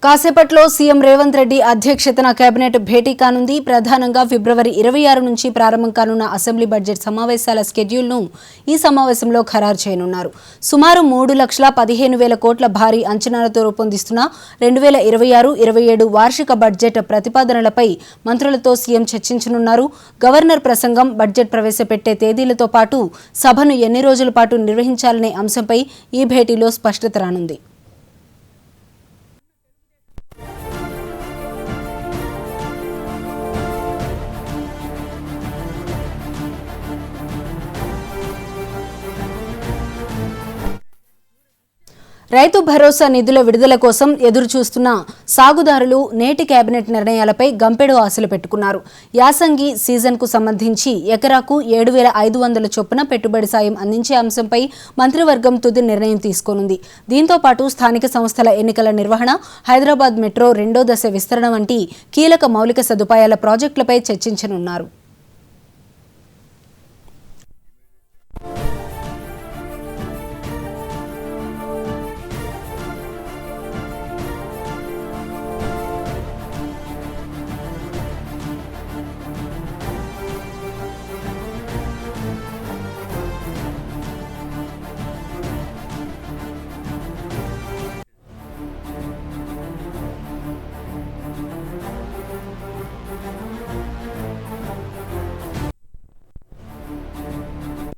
కాసేపట్లో సీఎం రేవంత్ రెడ్డి అధ్యక్షతన కేబినెట్ భేటీ కానుంది. ప్రధానంగా ఫిబ్రవరి 26 నుంచి ప్రారంభం కానున్న అసెంబ్లీ బడ్జెట్ సమావేశాల షెడ్యూల్ను ఈ సమావేశంలో ఖరారు చేయనున్నారు. సుమారు 3,15,000 కోట్ల భారీ అంచనాలతో రూపొందిస్తున్న 2026-27 వార్షిక బడ్జెట్ ప్రతిపాదనలపై మంత్రులతో సీఎం చర్చించనున్నారు. గవర్నర్ ప్రసంగం, బడ్జెట్ ప్రవేశపెట్టే తేదీలతో పాటు సభను ఎన్ని రోజుల పాటు నిర్వహించాలనే అంశంపై ఈ భేటీలో స్పష్టత రానుంది. రైతు భరోసా నిధుల విడుదల కోసం ఎదురు చూస్తున్న సాగుదారులు నేటి కేబినెట్ నిర్ణయాలపై గంపెడు ఆశలు పెట్టుకున్నారు. యాసంగి సీజన్కు సంబంధించి ఎకరాకు 7,500 చొప్పున పెట్టుబడి సాయం అందించే అంశంపై మంత్రివర్గం తుది నిర్ణయం తీసుకోనుంది. దీంతో పాటు స్థానిక సంస్థల ఎన్నికల నిర్వహణ, హైదరాబాద్ మెట్రో 2వ దశ విస్తరణ వంటి కీలక మౌలిక సదుపాయాల ప్రాజెక్టులపై చర్చించనున్నారు.